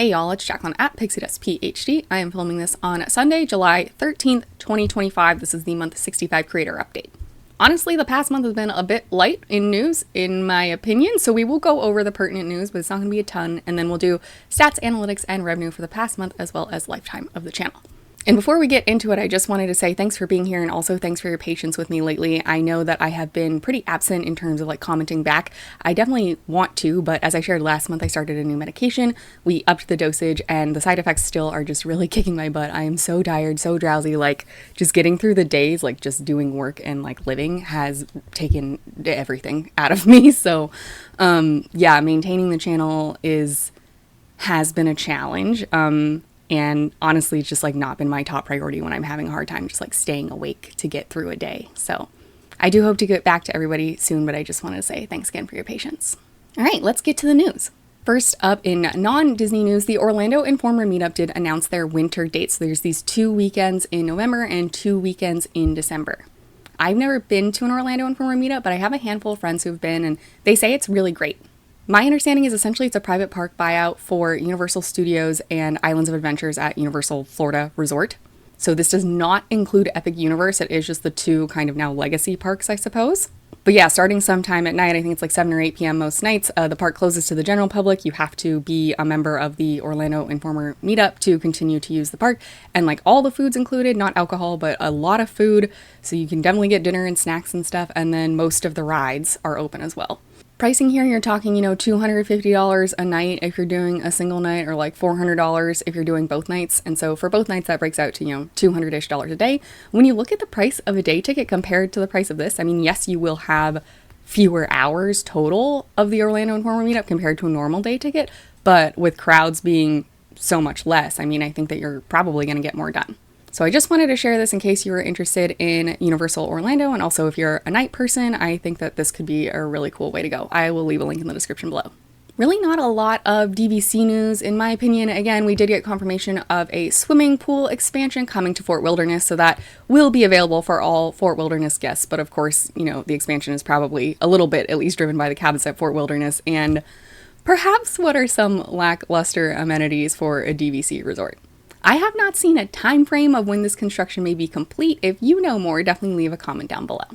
Hey y'all, it's Jacqueline at Pixie Dust PhD. I am filming this on Sunday, July 13th, 2025. This is the month 65 creator update. Honestly, the past month has been a bit light in news, in my opinion, so we will go over the pertinent news, but it's not going to be a ton, and then we'll do stats, analytics, and revenue for the past month, as well as lifetime of the channel. And before we get into it, I just wanted to say thanks for being here and also thanks for your patience with me lately. I know that I have been pretty absent in terms of commenting back. I definitely want to, but as I shared last month, I started a new medication. We upped the dosage and the side effects still are just really kicking my butt. I am so tired, so drowsy, just getting through the days, just doing work and living has taken everything out of me. So yeah, maintaining the channel has been a challenge. And honestly, it's just not been my top priority when I'm having a hard time just staying awake to get through a day. So I do hope to get back to everybody soon, but I just wanted to say thanks again for your patience. All right, let's get to the news. First up in non-Disney news, the Orlando Informer Meetup did announce their winter dates. So there's these 2 weekends in November and 2 weekends in December. I've never been to an Orlando Informer Meetup, but I have a handful of friends who've been, and they say it's really great. My understanding is essentially it's a private park buyout for Universal Studios and Islands of Adventures at Universal Florida Resort. So this does not include Epic Universe. It is just the 2 kind of now legacy parks, I suppose. But yeah, starting sometime at night, I think it's 7 or 8 p.m. most nights, the park closes to the general public. You have to be a member of the Orlando Informer Meetup to continue to use the park. And all the food's included, not alcohol, but a lot of food. So you can definitely get dinner and snacks and stuff. And then most of the rides are open as well. Pricing here, you're talking, $250 a night if you're doing a single night, or $400 if you're doing both nights. And so for both nights, that breaks out to, $200-ish a day. When you look at the price of a day ticket compared to the price of this, I mean, yes, you will have fewer hours total of the Orlando Informer Meetup compared to a normal day ticket, but with crowds being so much less, I mean, I think that you're probably going to get more done. So I just wanted to share this in case you were interested in Universal Orlando, and also if you're a night person, I think that this could be a really cool way to go. I will leave a link in the description below. Really not a lot of DVC news, in my opinion. Again, we did get confirmation of a swimming pool expansion coming to Fort Wilderness, so that will be available for all Fort Wilderness guests. But of course, the expansion is probably a little bit at least driven by the cabins at Fort Wilderness, and perhaps what are some lackluster amenities for a DVC resort. I have not seen a time frame of when this construction may be complete. If you know more, definitely leave a comment down below.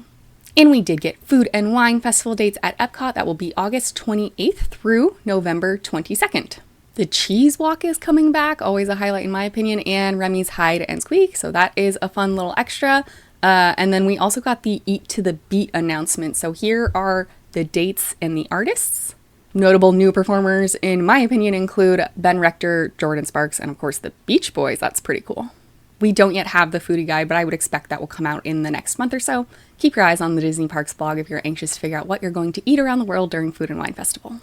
And we did get Food and Wine Festival dates at EPCOT. That will be August 28th through November 22nd. The Cheese Walk is coming back, always a highlight in my opinion, and Remy's Hide and Squeak, so that is a fun little extra. And then we also got the Eat to the Beat announcement. So here are the dates and the artists. Notable new performers, in my opinion, include Ben Rector, Jordan Sparks, and of course the Beach Boys. That's pretty cool. We don't yet have the foodie guide, but I would expect that will come out in the next month or so. Keep your eyes on the Disney Parks blog if you're anxious to figure out what you're going to eat around the world during Food and Wine Festival.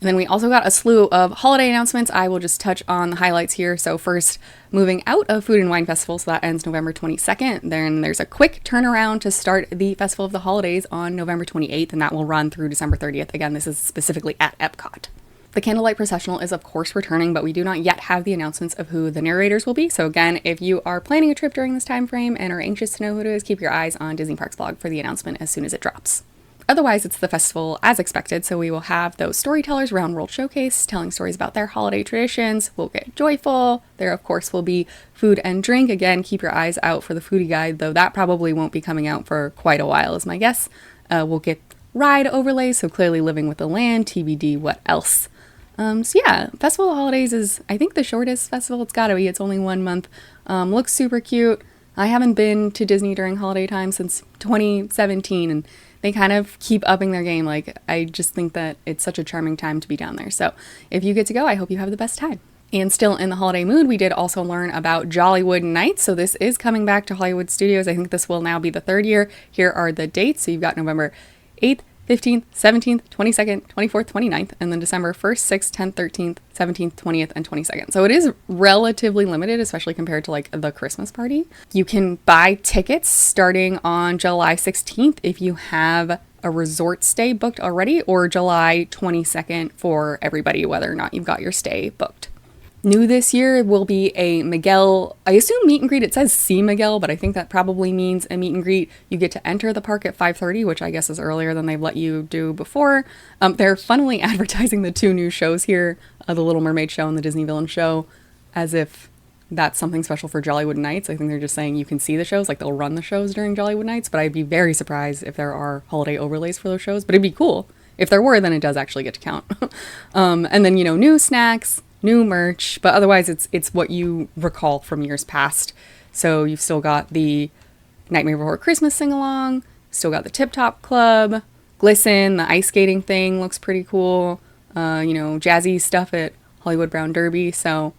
And then we also got a slew of holiday announcements. I will just touch on the highlights here. So first, moving out of Food and Wine Festival, so that ends November 22nd. Then there's a quick turnaround to start the Festival of the Holidays on November 28th, and that will run through December 30th. Again, this is specifically at EPCOT. The Candlelight Processional is of course returning, but we do not yet have the announcements of who the narrators will be. So again, if you are planning a trip during this time frame and are anxious to know who it is, keep your eyes on Disney Parks blog for the announcement as soon as it drops. Otherwise, it's the festival as expected, so we will have those storytellers round world showcase telling stories about their holiday traditions. We'll get joyful. There, of course, will be food and drink. Again, keep your eyes out for the foodie guide, though that probably won't be coming out for quite a while, is my guess. We'll get ride overlays, so clearly living with the land, TBD, what else? So yeah, Festival of Holidays is, I think, the shortest festival it's gotta be. It's only 1 month. Looks super cute. I haven't been to Disney during holiday time since 2017, and they kind of keep upping their game. I just think that it's such a charming time to be down there. So if you get to go, I hope you have the best time. And still in the holiday mood, we did also learn about Jollywood Nights. So this is coming back to Hollywood Studios. I think this will now be the 3rd year. Here are the dates. So you've got November 8th, 15th, 17th, 22nd, 24th, 29th, and then December 1st, 6th, 10th, 13th, 17th, 20th, and 22nd. So it is relatively limited, especially compared to the Christmas party. You can buy tickets starting on July 16th if you have a resort stay booked already, or July 22nd for everybody, whether or not you've got your stay booked. New this year will be a Miguel, I assume meet and greet. It says see Miguel, but I think that probably means a meet and greet. You get to enter the park at 5:30, which I guess is earlier than they've let you do before. They're funnily advertising the two new shows here, the Little Mermaid show and the Disney Villain show, as if that's something special for Jollywood Nights. I think they're just saying you can see the shows, like they'll run the shows during Jollywood Nights, but I'd be very surprised if there are holiday overlays for those shows, but it'd be cool. If there were, then it does actually get to count. And then, new snacks, new merch, but otherwise it's what you recall from years past. So you've still got the Nightmare Before Christmas sing-along, still got the Tip Top Club, Glisten, the ice skating thing looks pretty cool, jazzy stuff at Hollywood Brown Derby, so,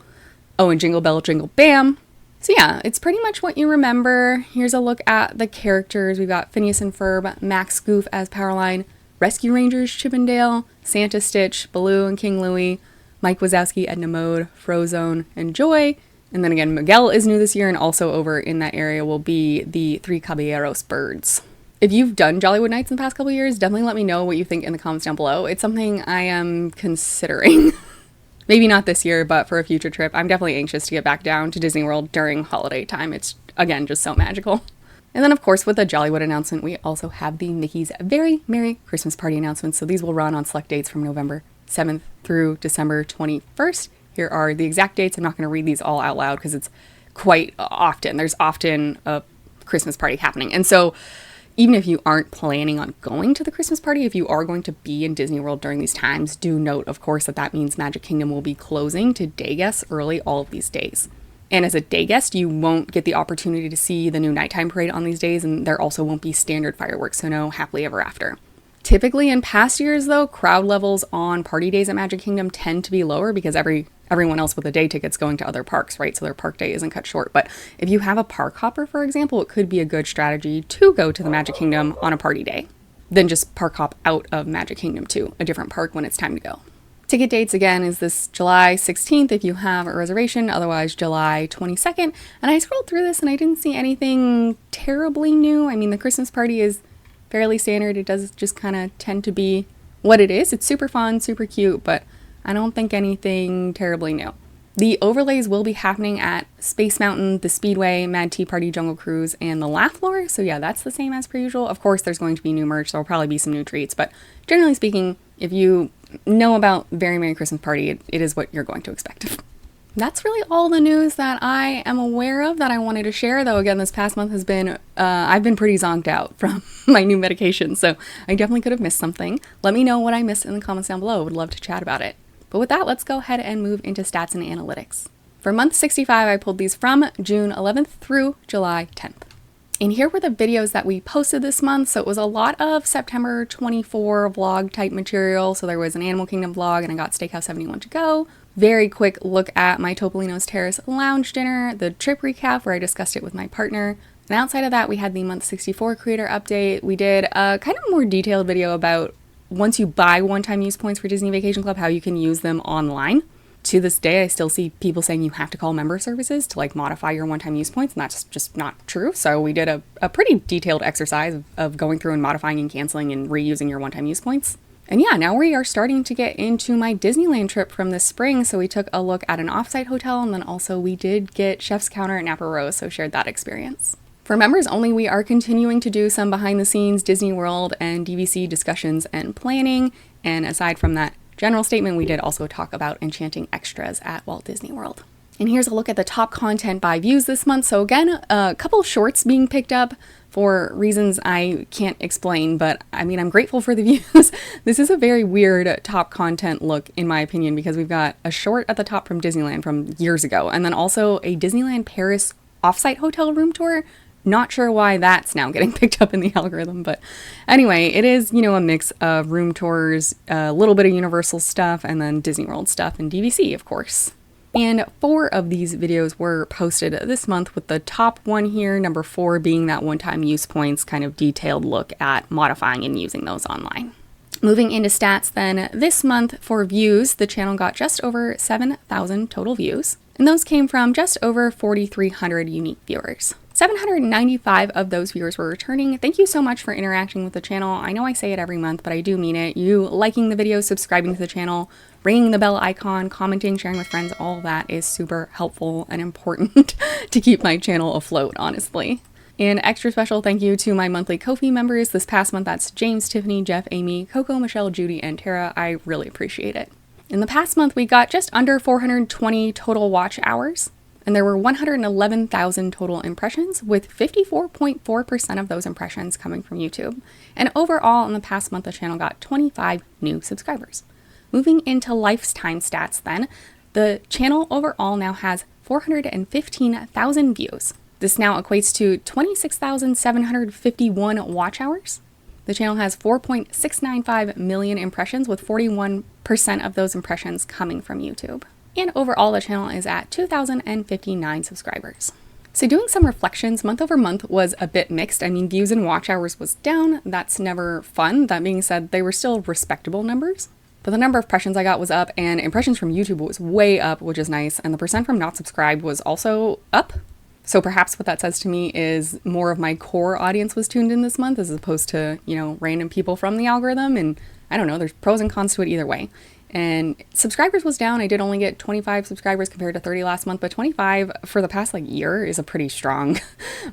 and Jingle Bell, Jingle Bam. So yeah, it's pretty much what you remember. Here's a look at the characters. We've got Phineas and Ferb, Max Goof as Powerline, Rescue Rangers Chippendale, Santa Stitch, Baloo and King Louie, Mike Wazowski, Edna Mode, Frozone, and Joy. And then again, Miguel is new this year, and also over in that area will be the Three Caballeros birds. If you've done Jollywood Nights in the past couple of years, definitely let me know what you think in the comments down below. It's something I am considering. Maybe not this year, but for a future trip. I'm definitely anxious to get back down to Disney World during holiday time. It's, again, just so magical. And then, of course, with the Jollywood announcement, we also have the Mickey's Very Merry Christmas Party announcements. So these will run on select dates from November 7th through December 21st. Here are the exact dates. I'm not going to read these all out loud because it's quite often. There's often a Christmas party happening. And so even if you aren't planning on going to the Christmas party, if you are going to be in Disney World during these times, do note, of course, that means Magic Kingdom will be closing to day guests early all of these days. And as a day guest, you won't get the opportunity to see the new nighttime parade on these days, and there also won't be standard fireworks, so no happily ever after. Typically in past years, though, crowd levels on party days at Magic Kingdom tend to be lower because everyone else with a day ticket's going to other parks, right? So their park day isn't cut short. But if you have a park hopper, for example, it could be a good strategy to go to the Magic Kingdom on a party day, then just park hop out of Magic Kingdom to a different park when it's time to go. Ticket dates, again, is this July 16th if you have a reservation, otherwise July 22nd. And I scrolled through this and I didn't see anything terribly new. I mean, the Christmas party is fairly standard. It does just kind of tend to be what it is. It's super fun, super cute, but I don't think anything terribly new. The overlays will be happening at Space Mountain, the Speedway, Mad Tea Party, Jungle Cruise, and the Laugh Floor. So yeah, that's the same as per usual. Of course, there's going to be new merch. There'll probably be some new treats, but generally speaking, if you know about Very Merry Christmas Party, it is what you're going to expect. That's really all the news that I am aware of that I wanted to share, though again, this past month has been, I've been pretty zonked out from my new medication, so I definitely could have missed something. Let me know what I missed in the comments down below. Would love to chat about it. But with that, let's go ahead and move into stats and analytics. For month 65, I pulled these from June 11th through July 10th. And here were the videos that we posted this month. So it was a lot of September 24 vlog type material. So there was an Animal Kingdom vlog and I got Steakhouse 71 to go. Very quick look at my Topolino's Terrace lounge dinner, the trip recap where I discussed it with my partner. And outside of that, we had the month 64 creator update. We did a kind of more detailed video about once you buy one-time use points for Disney Vacation Club, how you can use them online. To this day, I still see people saying you have to call member services to modify your one-time use points, and that's just not true. So we did a pretty detailed exercise of going through and modifying and canceling and reusing your one-time use points. And yeah, now we are starting to get into my Disneyland trip from this spring. So we took a look at an offsite hotel, and then also we did get Chef's Counter at Napa Rose, so shared that experience. For members only, we are continuing to do some behind-the-scenes Disney World and DVC discussions and planning. And aside from that general statement, we did also talk about enchanting extras at Walt Disney World. And here's a look at the top content by views this month. So again, a couple shorts being picked up for reasons I can't explain, but I mean, I'm grateful for the views. This is a very weird top content look, in my opinion, because we've got a short at the top from Disneyland from years ago, and then also a Disneyland Paris offsite hotel room tour. Not sure why that's now getting picked up in the algorithm, but anyway, it is, a mix of room tours, a little bit of Universal stuff, and then Disney World stuff and DVC, of course. And 4 of these videos were posted this month, with the top one here, number 4, being that one-time use points kind of detailed look at modifying and using those online. Moving into stats then, this month for views, the channel got just over 7,000 total views, and those came from just over 4,300 unique viewers. 795 of those viewers were returning. Thank you so much for interacting with the channel. I know I say it every month, but I do mean it. You liking the videos, subscribing to the channel ringing the bell icon, commenting, sharing with friends, all of that is super helpful and important to keep my channel afloat, honestly. An extra special thank you to my monthly Ko-fi members this past month. That's James, Tiffany, Jeff, Amy, Coco, Michelle, Judy, and Tara. I really appreciate it. In the past month, we got just under 420 total watch hours, and there were 111,000 total impressions, with 54.4% of those impressions coming from YouTube. And overall, in the past month, the channel got 25 new subscribers. Moving into lifetime stats then, the channel overall now has 415,000 views. This now equates to 26,751 watch hours. The channel has 4.695 million impressions, with 41% of those impressions coming from YouTube. And overall, the channel is at 2,059 subscribers. So doing some reflections, month over month was a bit mixed. I mean, views and watch hours was down. That's never fun. That being said, they were still respectable numbers. But the number of impressions I got was up, and impressions from YouTube was way up, which is nice. And the percent from not subscribed was also up. So perhaps what that says to me is more of my core audience was tuned in this month as opposed to, random people from the algorithm. And I don't know, there's pros and cons to it either way. And subscribers was down. I did only get 25 subscribers compared to 30 last month, but 25 for the past year is a pretty strong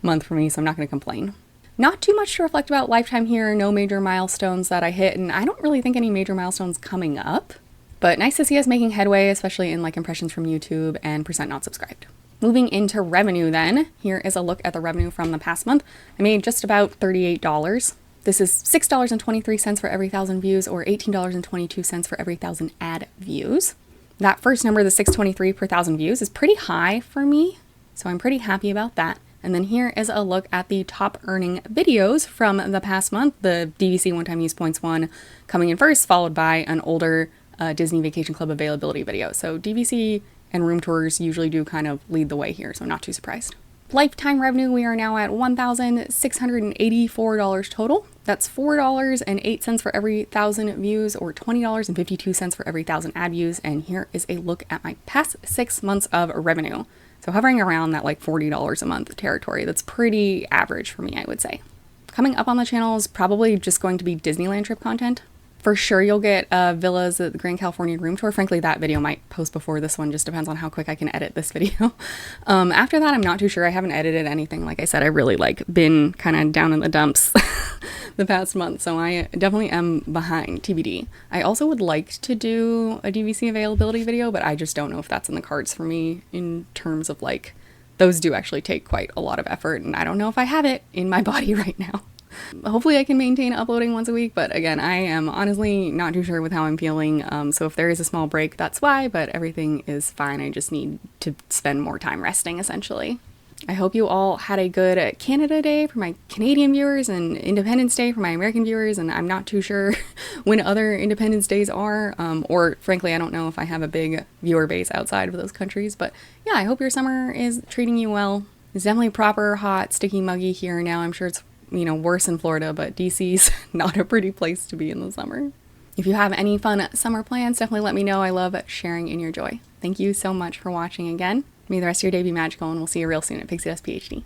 month for me, so I'm not going to complain. Not too much to reflect about lifetime here, no major milestones that I hit, and I don't really think any major milestones coming up, but nice to see us making headway, especially in impressions from YouTube and percent not subscribed. Moving into revenue then, here is a look at the revenue from the past month. I made just about $38. This is $6.23 for every 1,000 views, or $18.22 for every 1,000 ad views. That first number, the $6.23 per 1,000 views, is pretty high for me, so I'm pretty happy about that. And then here is a look at the top earning videos from the past month. The DVC one-time use points one coming in first, followed by an older Disney Vacation Club availability video. So DVC and room tours usually do kind of lead the way here, so I'm not too surprised. Lifetime revenue, we are now at $1,684 total. That's $4.08 for every 1,000 views, or $20.52 for every 1,000 ad views. And here is a look at my past 6 months of revenue. So hovering around that $40 a month territory. That's pretty average for me, I would say. Coming up on the channel is probably just going to be Disneyland trip content. For sure, you'll get villas at the Grand California room tour. Frankly, that video might post before this one, just depends on how quick I can edit this video. After that, I'm not too sure. I haven't edited anything. Like I said, I really been kind of down in the dumps the past month, so I definitely am behind TBD. I also would like to do a DVC availability video, but I just don't know if that's in the cards for me in terms of those do actually take quite a lot of effort, and I don't know if I have it in my body right now. Hopefully I can maintain uploading once a week, but again, I am honestly not too sure with how I'm feeling, so if there is a small break, that's why, but everything is fine. I just need to spend more time resting, essentially. I hope you all had a good Canada Day for my Canadian viewers and Independence Day for my American viewers, and I'm not too sure when other Independence Days are, or frankly, I don't know if I have a big viewer base outside of those countries, but yeah, I hope your summer is treating you well. It's definitely proper, hot, sticky, muggy here now. I'm sure it's worse in Florida, but DC's not a pretty place to be in the summer. If you have any fun summer plans, definitely let me know. I love sharing in your joy. Thank you so much for watching again. May the rest of your day be magical, and we'll see you real soon at Pixie Dust PhD.